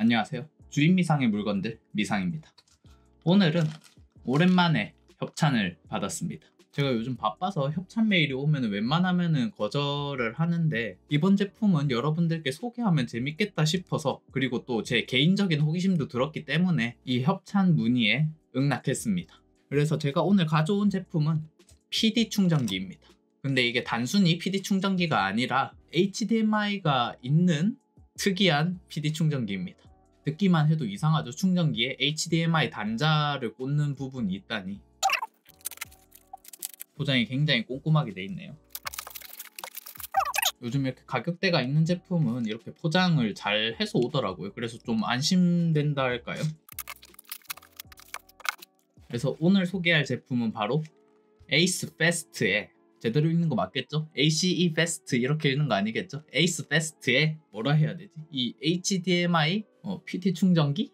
안녕하세요. 주인미상의 물건들 미상입니다. 오늘은 오랜만에 협찬을 받았습니다. 제가 요즘 바빠서 협찬 메일이 오면 웬만하면 거절을 하는데 이번 제품은 여러분들께 소개하면 재밌겠다 싶어서, 그리고 또 제 개인적인 호기심도 들었기 때문에 이 협찬 문의에 응낙했습니다. 그래서 제가 오늘 가져온 제품은 PD 충전기입니다. 근데 이게 단순히 PD 충전기가 아니라 HDMI가 있는 특이한 PD 충전기입니다. 듣기만 해도 이상하죠? 충전기에 HDMI 단자를 꽂는 부분이 있다니. 포장이 굉장히 꼼꼼하게 돼 있네요. 요즘 이렇게 가격대가 있는 제품은 이렇게 포장을 잘 해서 오더라고요. 그래서 좀 안심된다 할까요? 그래서 오늘 소개할 제품은 바로 에이스 페스트의, 제대로 읽는 거 맞겠죠? ACE 페스트 이렇게 읽는 거 아니겠죠? 에이스 페스트의 뭐라 해야 되지? 이 HDMI PD 충전기?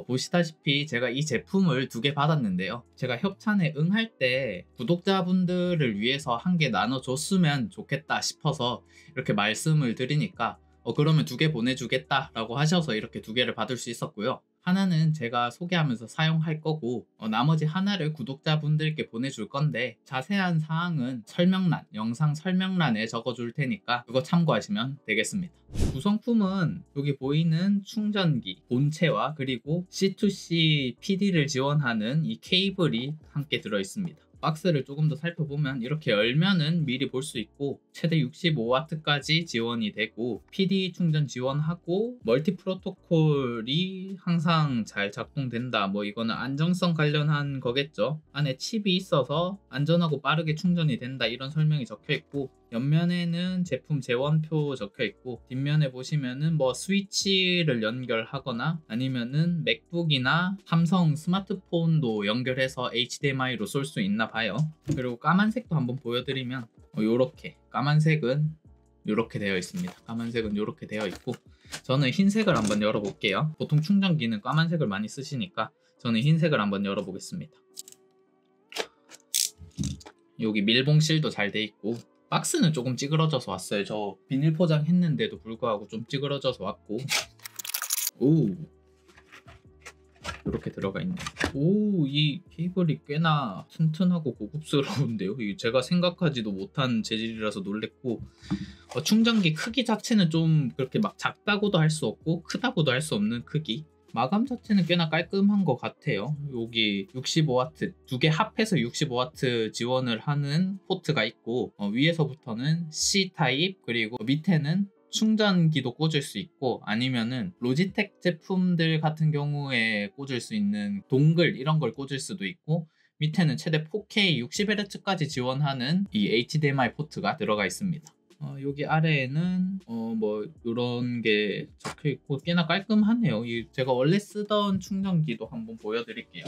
보시다시피 제가 이 제품을 2개 받았는데요. 제가 협찬에 응할 때 구독자분들을 위해서 한 개 나눠줬으면 좋겠다 싶어서 이렇게 말씀을 드리니까 그러면 2개 보내주겠다 라고 하셔서 이렇게 2개를 받을 수 있었고요. 하나는 제가 소개하면서 사용할 거고, 나머지 하나를 구독자분들께 보내줄 건데 자세한 사항은 영상 설명란에 적어줄 테니까 그거 참고하시면 되겠습니다. 구성품은 여기 보이는 충전기 본체와 그리고 C2C PD를 지원하는 이 케이블이 함께 들어있습니다. 박스를 조금 더 살펴보면 이렇게 열면은 미리 볼 수 있고, 최대 65W까지 지원이 되고 PD 충전 지원하고 멀티 프로토콜이 항상 잘 작동된다, 이거는 안정성 관련한 거겠죠. 안에 칩이 있어서 안전하고 빠르게 충전이 된다, 이런 설명이 적혀 있고, 옆면에는 제품 재원표 적혀 있고, 뒷면에 보시면은 스위치를 연결하거나 아니면은 맥북이나 삼성 스마트폰도 연결해서 HDMI로 쏠 수 있나 봐요. 그리고 까만색도 한번 보여드리면 요렇게 까만색은 요렇게 되어 있습니다. 까만색은 요렇게 되어 있고, 저는 흰색을 한번 열어볼게요. 보통 충전기는 까만색을 많이 쓰시니까 저는 흰색을 한번 열어보겠습니다. 여기 밀봉실도 잘 돼 있고, 박스는 조금 찌그러져서 왔어요. 저 비닐 포장했는데도 불구하고 좀 찌그러져서 왔고, 이렇게 들어가 있네요. 이 케이블이 꽤나 튼튼하고 고급스러운데요. 제가 생각하지도 못한 재질이라서 놀랬고, 충전기 크기 자체는 좀 그렇게 막 작다고도 할 수 없고 크다고도 할 수 없는 크기. 마감 자체는 꽤나 깔끔한 것 같아요. 여기 65W, 2개 합해서 65W 지원을 하는 포트가 있고, 위에서부터는 C타입, 그리고 밑에는 충전기도 꽂을 수 있고, 아니면은 로지텍 제품들 같은 경우에 꽂을 수 있는 동글 이런 걸 꽂을 수도 있고, 밑에는 최대 4K 60Hz까지 지원하는 이 HDMI 포트가 들어가 있습니다. 여기 아래에는 이런 게 적혀 있고 꽤나 깔끔하네요. 제가 원래 쓰던 충전기도 한번 보여드릴게요.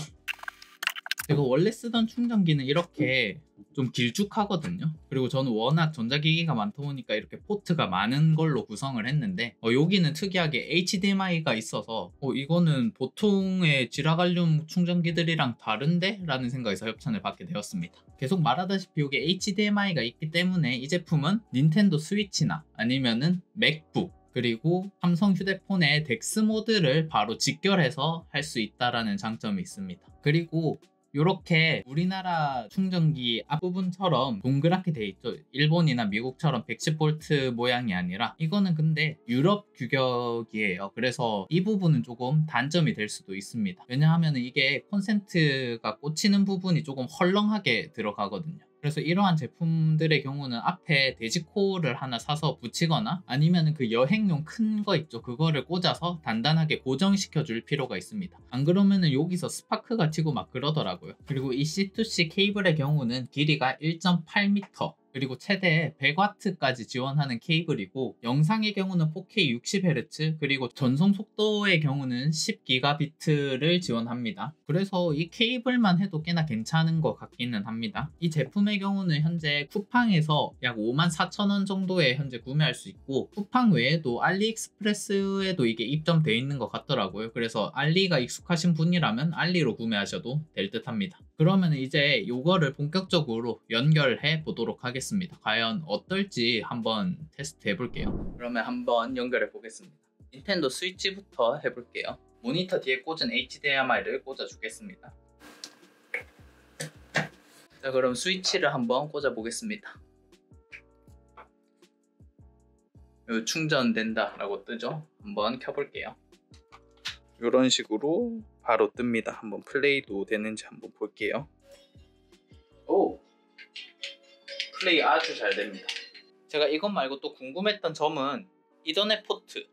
제가 원래 쓰던 충전기는 이렇게 좀 길쭉하거든요. 그리고 저는 워낙 전자기기가 많다 보니까 이렇게 포트가 많은 걸로 구성을 했는데, 여기는 특이하게 HDMI가 있어서 이거는 보통의 지라갈륨 충전기들이랑 다른데? 라는 생각에서 협찬을 받게 되었습니다. 계속 말하다시피 여기 HDMI가 있기 때문에 이 제품은 닌텐도 스위치나 아니면은 맥북, 그리고 삼성 휴대폰의 덱스 모드를 바로 직결해서 할 수 있다라는 장점이 있습니다. 그리고 이렇게 우리나라 충전기 앞부분처럼 동그랗게 돼 있죠. 일본이나 미국처럼 110V 모양이 아니라 이거는 근데 유럽 규격이에요. 그래서 이 부분은 조금 단점이 될 수도 있습니다. 왜냐하면 이게 콘센트가 꽂히는 부분이 조금 헐렁하게 들어가거든요. 그래서 이러한 제품들의 경우는 앞에 돼지코를 하나 사서 붙이거나 아니면 그 여행용 큰 거 있죠, 그거를 꽂아서 단단하게 고정시켜 줄 필요가 있습니다. 안 그러면은 여기서 스파크가 튀고 막 그러더라고요. 그리고 이 C2C 케이블의 경우는 길이가 1.8m, 그리고 최대 100W까지 지원하는 케이블이고, 영상의 경우는 4K 60Hz, 그리고 전송 속도의 경우는 10GB를 지원합니다. 그래서 이 케이블만 해도 꽤나 괜찮은 것 같기는 합니다. 이 제품의 경우는 현재 쿠팡에서 약 54,000원 정도에 현재 구매할 수 있고, 쿠팡 외에도 알리익스프레스에도 이게 입점되어 있는 것 같더라고요. 그래서 알리가 익숙하신 분이라면 알리로 구매하셔도 될 듯 합니다. 그러면 이제 이거를 본격적으로 연결해 보도록 하겠습니다. 과연 어떨지 한번 테스트 해볼게요. 그러면 한번 연결해 보겠습니다. 닌텐도 스위치부터 해볼게요. 모니터 뒤에 꽂은 HDMI를 꽂아주겠습니다. 자, 그럼 스위치를 한번 꽂아보겠습니다. 충전된다 라고 뜨죠? 한번 켜볼게요. 이런 식으로 바로 뜹니다. 한번 플레이도 되는지 한번 볼게요. 오! 플레이 아주 잘 됩니다. 제가 이것 말고 또 궁금했던 점은 이더넷 포트,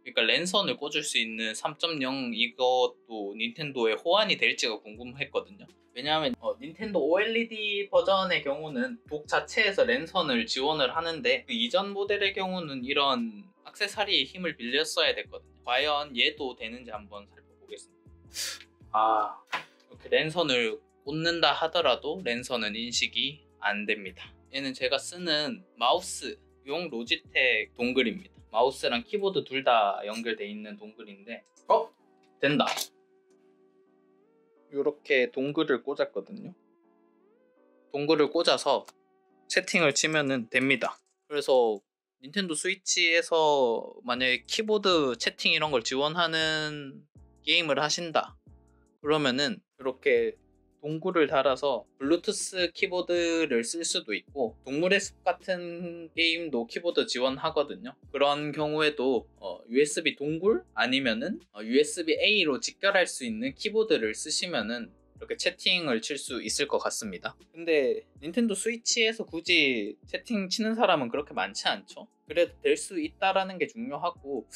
그러니까 랜선을 꽂을 수 있는 3.0 이것도 닌텐도에 호환이 될지가 궁금했거든요. 왜냐하면 닌텐도 OLED 버전의 경우는 독 자체에서 랜선을 지원을 하는데 그 이전 모델의 경우는 이런 액세서리의 힘을 빌렸어야 됐거든요. 과연 얘도 되는지 한번 살펴보겠습니다. 이렇게 랜선을 꽂는다 하더라도 랜선은 인식이 안 됩니다. 얘는 제가 쓰는 마우스용 로지텍 동글입니다. 마우스랑 키보드 둘 다 연결되어 있는 동글인데 된다. 이렇게 동글을 꽂았거든요. 동글을 꽂아서 채팅을 치면은 됩니다. 그래서 닌텐도 스위치에서 만약에 키보드 채팅 이런 걸 지원하는 게임을 하신다 그러면은 이렇게 동굴을 달아서 블루투스 키보드를 쓸 수도 있고, 동물의 숲 같은 게임도 키보드 지원하거든요. 그런 경우에도 USB 동굴 아니면은 USB-A로 직결할 수 있는 키보드를 쓰시면은 이렇게 채팅을 칠 수 있을 것 같습니다. 근데 닌텐도 스위치에서 굳이 채팅 치는 사람은 그렇게 많지 않죠. 그래도 될 수 있다라는 게 중요하고,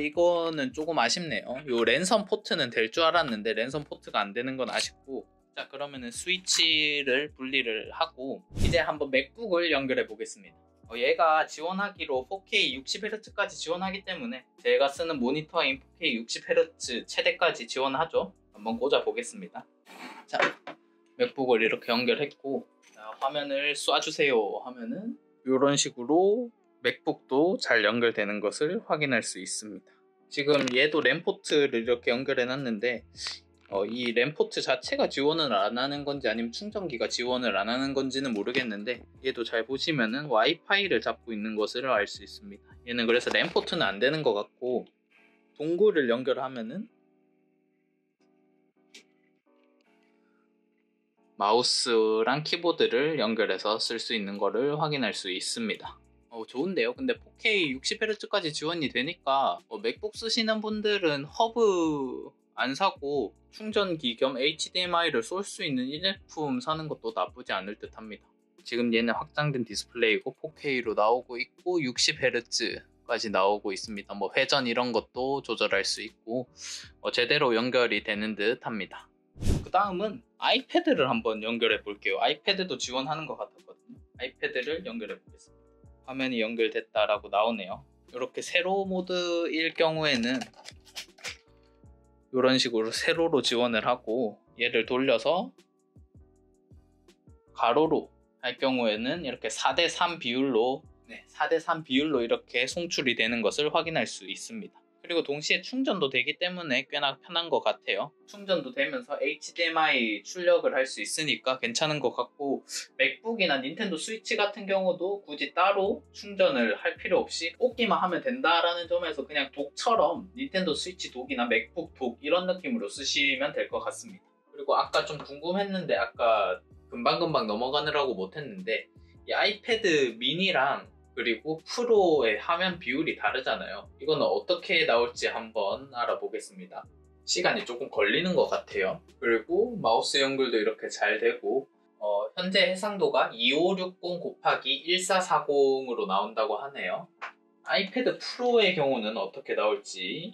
이거는 조금 아쉽네요. 요 랜선 포트는 될 줄 알았는데 랜선 포트가 안 되는 건 아쉽고, 자, 그러면은 스위치를 분리를 하고 이제 한번 맥북을 연결해 보겠습니다. 얘가 지원하기로 4K 60Hz까지 지원하기 때문에 제가 쓰는 모니터인 4K 60Hz 최대까지 지원하죠. 한번 꽂아 보겠습니다. 자, 맥북을 이렇게 연결했고, 자, 화면을 쏴주세요 하면은 이런 식으로 맥북도 잘 연결되는 것을 확인할 수 있습니다. 지금 얘도 램 포트를 이렇게 연결해 놨는데 이 램 포트 자체가 지원을 안 하는 건지 아니면 충전기가 지원을 안 하는 건지는 모르겠는데, 얘도 잘 보시면은 와이파이를 잡고 있는 것을 알 수 있습니다. 얘는 그래서 램 포트는 안 되는 것 같고, 동굴을 연결하면은 마우스랑 키보드를 연결해서 쓸 수 있는 거를 확인할 수 있습니다. 좋은데요? 근데 4K 60Hz까지 지원이 되니까 맥북 쓰시는 분들은 허브 안 사고 충전기 겸 HDMI를 쏠 수 있는 일회품 사는 것도 나쁘지 않을 듯 합니다. 지금 얘는 확장된 디스플레이고 4K로 나오고 있고 60Hz까지 나오고 있습니다. 회전 이런 것도 조절할 수 있고 제대로 연결이 되는 듯 합니다. 그 다음은 아이패드를 한번 연결해 볼게요. 아이패드도 지원하는 것 같았거든요. 아이패드를 연결해 보겠습니다. 화면이 연결됐다라고 나오네요. 이렇게 세로 모드일 경우에는 이런 식으로 세로로 지원을 하고, 얘를 돌려서 가로로 할 경우에는 이렇게 4:3 비율로 4:3 비율로 이렇게 송출이 되는 것을 확인할 수 있습니다. 그리고 동시에 충전도 되기 때문에 꽤나 편한 것 같아요. 충전도 되면서 HDMI 출력을 할 수 있으니까 괜찮은 것 같고, 맥북이나 닌텐도 스위치 같은 경우도 굳이 따로 충전을 할 필요 없이 꽂기만 하면 된다라는 점에서 그냥 독처럼 닌텐도 스위치 독이나 맥북 독 이런 느낌으로 쓰시면 될 것 같습니다. 그리고 아까 좀 궁금했는데 아까 금방금방 넘어가느라고 못했는데, 이 아이패드 미니랑 그리고 프로의 화면 비율이 다르잖아요. 이거는 어떻게 나올지 한번 알아보겠습니다. 시간이 조금 걸리는 것 같아요. 그리고 마우스 연결도 이렇게 잘 되고, 현재 해상도가 2560 곱하기 1440으로 나온다고 하네요. 아이패드 프로의 경우는 어떻게 나올지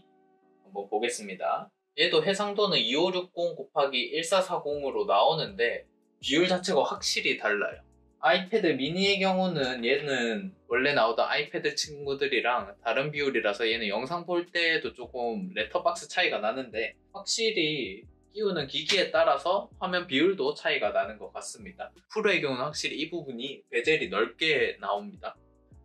한번 보겠습니다. 얘도 해상도는 2560 곱하기 1440으로 나오는데 비율 자체가 확실히 달라요. 아이패드 미니의 경우는 얘는 원래 나오던 아이패드 친구들이랑 다른 비율이라서 얘는 영상 볼 때도 조금 렛터박스 차이가 나는데, 확실히 끼우는 기기에 따라서 화면 비율도 차이가 나는 것 같습니다. 프로의 경우는 확실히 이 부분이 베젤이 넓게 나옵니다.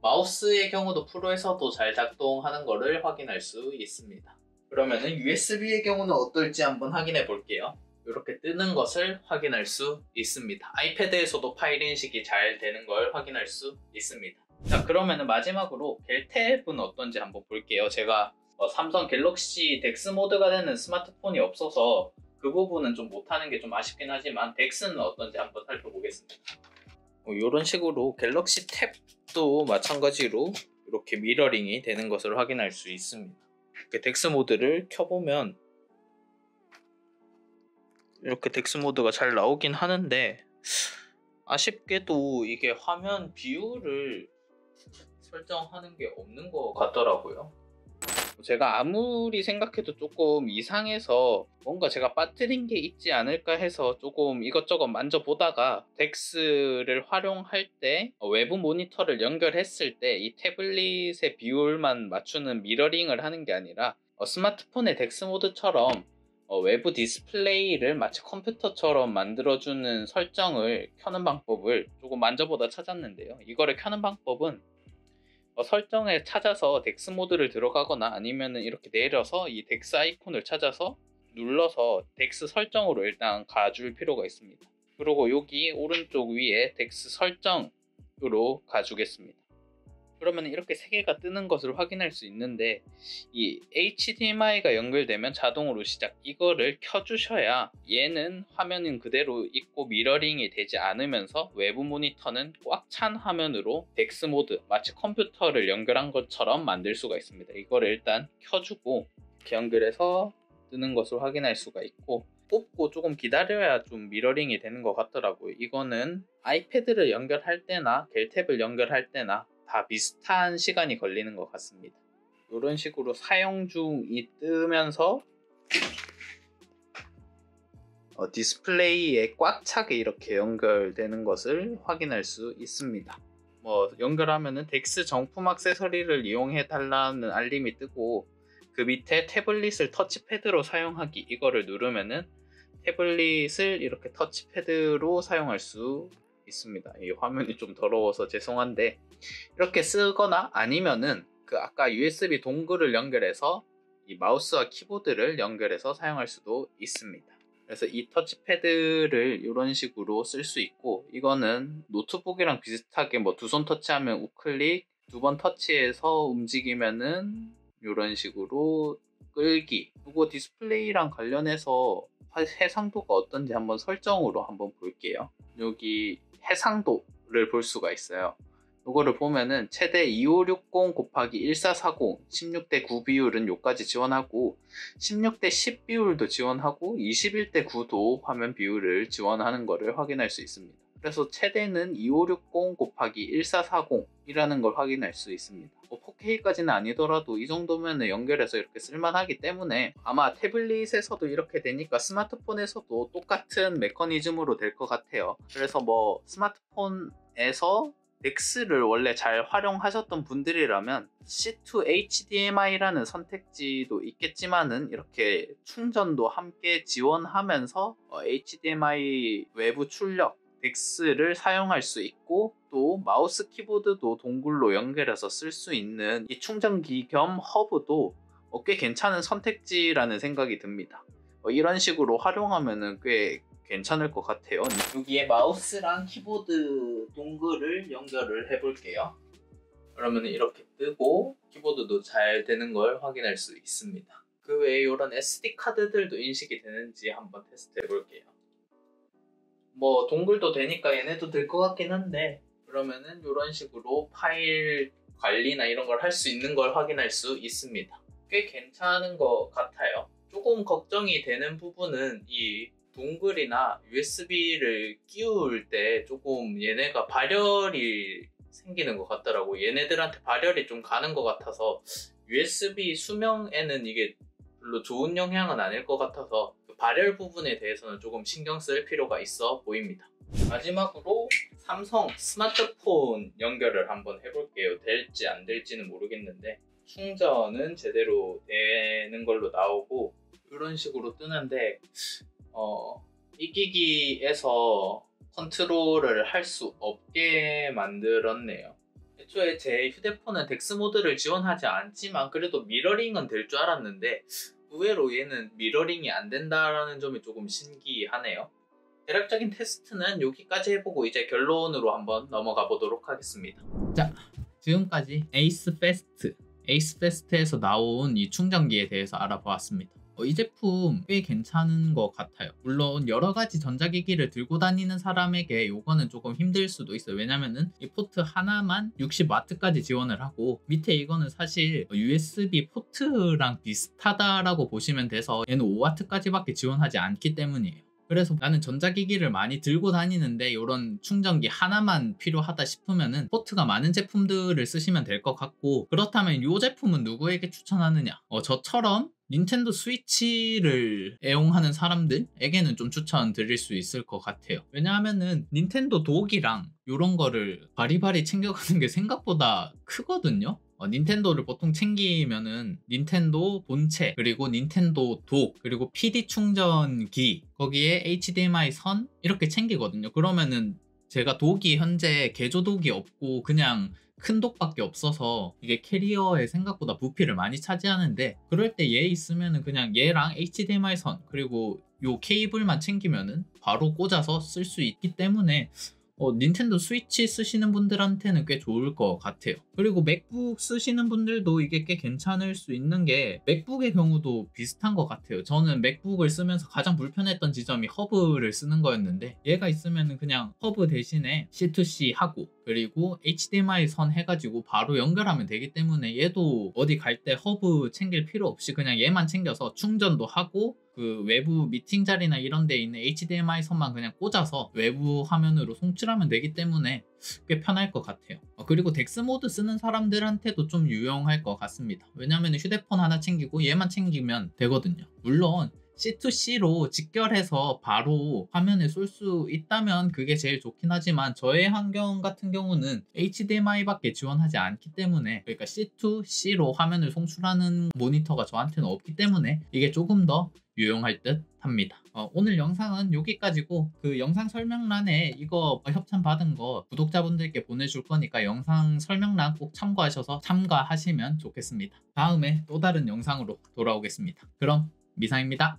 마우스의 경우도 프로에서도 잘 작동하는 것을 확인할 수 있습니다. 그러면은 USB의 경우는 어떨지 한번 확인해 볼게요. 이렇게 뜨는 것을 확인할 수 있습니다. 아이패드에서도 파일 인식이 잘 되는 걸 확인할 수 있습니다. 자, 그러면은 마지막으로 겔탭은 어떤지 한번 볼게요. 제가 삼성 갤럭시 덱스 모드가 되는 스마트폰이 없어서 그 부분은 좀 못하는 게 좀 아쉽긴 하지만 덱스는 어떤지 한번 살펴보겠습니다. 이런 식으로 갤럭시 탭도 마찬가지로 이렇게 미러링이 되는 것을 확인할 수 있습니다. 이렇게 덱스 모드를 켜보면 이렇게 덱스 모드가 잘 나오긴 하는데 아쉽게도 이게 화면 비율을 설정하는 게 없는 것 같더라고요. 제가 아무리 생각해도 조금 이상해서 뭔가 제가 빠뜨린 게 있지 않을까 해서 조금 이것저것 만져보다가 덱스를 활용할 때 외부 모니터를 연결했을 때 이 태블릿의 비율만 맞추는 미러링을 하는 게 아니라 스마트폰의 덱스 모드처럼 외부 디스플레이를 마치 컴퓨터처럼 만들어주는 설정을 켜는 방법을 조금 만져보다 찾았는데요. 이거를 켜는 방법은 설정에 찾아서 덱스 모드를 들어가거나 아니면 이렇게 내려서 이 덱스 아이콘을 찾아서 눌러서 덱스 설정으로 일단 가줄 필요가 있습니다. 그리고 여기 오른쪽 위에 덱스 설정으로 가주겠습니다. 그러면 이렇게 세 개가 뜨는 것을 확인할 수 있는데 이 HDMI가 연결되면 자동으로 시작, 이거를 켜주셔야 얘는 화면은 그대로 있고 미러링이 되지 않으면서 외부 모니터는 꽉 찬 화면으로 덱스 모드, 마치 컴퓨터를 연결한 것처럼 만들 수가 있습니다. 이거를 일단 켜주고 이렇게 연결해서 뜨는 것을 확인할 수가 있고, 꼽고 조금 기다려야 좀 미러링이 되는 것 같더라고요. 이거는 아이패드를 연결할 때나 겔탭을 연결할 때나 다 비슷한 시간이 걸리는 것 같습니다. 이런 식으로 사용 중이 뜨면서 디스플레이에 꽉 차게 이렇게 연결되는 것을 확인할 수 있습니다. 연결하면은 덱스 정품 액세서리를 이용해 달라는 알림이 뜨고, 그 밑에 태블릿을 터치패드로 사용하기, 이거를 누르면은 태블릿을 이렇게 터치패드로 사용할 수 있습니다. 이 화면이 좀 더러워서 죄송한데 이렇게 쓰거나 아니면은 그 아까 USB 동글을 연결해서 이 마우스와 키보드를 연결해서 사용할 수도 있습니다. 그래서 이 터치패드를 이런 식으로 쓸 수 있고, 이거는 노트북이랑 비슷하게 두 손 터치하면 우클릭, 두 번 터치해서 움직이면은 이런 식으로 끌기. 그리고 디스플레이랑 관련해서 해상도가 어떤지 한번 설정으로 한번 볼게요. 여기 해상도를 볼 수가 있어요. 이거를 보면은 최대 2560 곱하기 1440 16:9 비율은 요까지 지원하고, 16:10 비율도 지원하고 21:9도 화면 비율을 지원하는 것을 확인할 수 있습니다. 그래서 최대는 2560 곱하기 1440 이라는 걸 확인할 수 있습니다. 4K까지는 아니더라도 이 정도면 연결해서 이렇게 쓸만하기 때문에 아마 태블릿에서도 이렇게 되니까 스마트폰에서도 똑같은 메커니즘으로 될 것 같아요. 그래서 스마트폰에서 덱스를 원래 잘 활용하셨던 분들이라면 C2 HDMI라는 선택지도 있겠지만은 이렇게 충전도 함께 지원하면서 HDMI 외부 출력 덱스를 사용할 수 있고, 또 마우스 키보드도 동글로 연결해서 쓸 수 있는 이 충전기 겸 허브도 꽤 괜찮은 선택지라는 생각이 듭니다. 이런 식으로 활용하면은 꽤 괜찮을 것 같아요. 여기에 마우스랑 키보드 동글을 연결을 해볼게요. 그러면 이렇게 뜨고 키보드도 잘 되는 걸 확인할 수 있습니다. 그 외에 이런 SD 카드들도 인식이 되는지 한번 테스트 해볼게요. 동글도 되니까 얘네도 될 것 같긴 한데, 그러면은 이런 식으로 파일 관리나 이런 걸 할 수 있는 걸 확인할 수 있습니다. 꽤 괜찮은 것 같아요. 조금 걱정이 되는 부분은 이 동글이나 USB를 끼울 때 조금 얘네가 발열이 생기는 것 같더라고. 얘네들한테 발열이 좀 가는 것 같아서 USB 수명에는 이게 별로 좋은 영향은 아닐 것 같아서 그 발열 부분에 대해서는 조금 신경 쓸 필요가 있어 보입니다. 마지막으로 삼성 스마트폰 연결을 한번 해볼게요. 될지 안 될지는 모르겠는데 충전은 제대로 되는 걸로 나오고 이런 식으로 뜨는데 이 기기에서 컨트롤을 할 수 없게 만들었네요. 애초에 제 휴대폰은 덱스 모드를 지원하지 않지만 그래도 미러링은 될 줄 알았는데 의외로 얘는 미러링이 안 된다는 점이 조금 신기하네요. 대략적인 테스트는 여기까지 해보고 이제 결론으로 한번 넘어가 보도록 하겠습니다. 자, 지금까지 에이스 페스트 에이스페스트에서 나온 이 충전기에 대해서 알아보았습니다. 이 제품 꽤 괜찮은 것 같아요. 물론 여러 가지 전자기기를 들고 다니는 사람에게 이거는 조금 힘들 수도 있어요. 왜냐면은 이 포트 하나만 60W까지 지원을 하고, 밑에 이거는 사실 USB 포트랑 비슷하다라고 보시면 돼서 얘는 5W까지밖에 지원하지 않기 때문이에요. 그래서 나는 전자기기를 많이 들고 다니는데 이런 충전기 하나만 필요하다 싶으면은 포트가 많은 제품들을 쓰시면 될 것 같고, 그렇다면 이 제품은 누구에게 추천하느냐? 저처럼 닌텐도 스위치를 애용하는 사람들에게는 좀 추천드릴 수 있을 것 같아요. 왜냐하면은 닌텐도 독이랑 이런 거를 바리바리 챙겨가는 게 생각보다 크거든요. 닌텐도를 보통 챙기면은 닌텐도 본체, 그리고 닌텐도 독, 그리고 PD 충전기, 거기에 HDMI 선 이렇게 챙기거든요. 그러면은 제가 독이 현재 개조 독이 없고 그냥 큰 독밖에 없어서 이게 캐리어에 생각보다 부피를 많이 차지하는데, 그럴 때 얘 있으면은 그냥 얘랑 HDMI 선 그리고 요 케이블만 챙기면은 바로 꽂아서 쓸 수 있기 때문에 닌텐도 스위치 쓰시는 분들한테는 꽤 좋을 것 같아요. 그리고 맥북 쓰시는 분들도 이게 꽤 괜찮을 수 있는 게, 맥북의 경우도 비슷한 것 같아요. 저는 맥북을 쓰면서 가장 불편했던 지점이 허브를 쓰는 거였는데, 얘가 있으면 그냥 허브 대신에 C2C 하고 그리고 HDMI 선 해가지고 바로 연결하면 되기 때문에 얘도 어디 갈 때 허브 챙길 필요 없이 그냥 얘만 챙겨서 충전도 하고, 그 외부 미팅 자리나 이런 데 있는 HDMI 선만 그냥 꽂아서 외부 화면으로 송출하면 되기 때문에 꽤 편할 것 같아요. 그리고 덱스 모드 쓰는 사람들한테도 좀 유용할 것 같습니다. 왜냐면 휴대폰 하나 챙기고 얘만 챙기면 되거든요. 물론 C2C로 직결해서 바로 화면에 쏠 수 있다면 그게 제일 좋긴 하지만, 저의 환경 같은 경우는 HDMI밖에 지원하지 않기 때문에, 그러니까 C2C로 화면을 송출하는 모니터가 저한테는 없기 때문에 이게 조금 더 유용할 듯 합니다. 오늘 영상은 여기까지고, 그 영상 설명란에 이거 협찬 받은 거 구독자분들께 보내줄 거니까 영상 설명란 꼭 참고하셔서 참가하시면 좋겠습니다. 다음에 또 다른 영상으로 돌아오겠습니다. 그럼 미상입니다.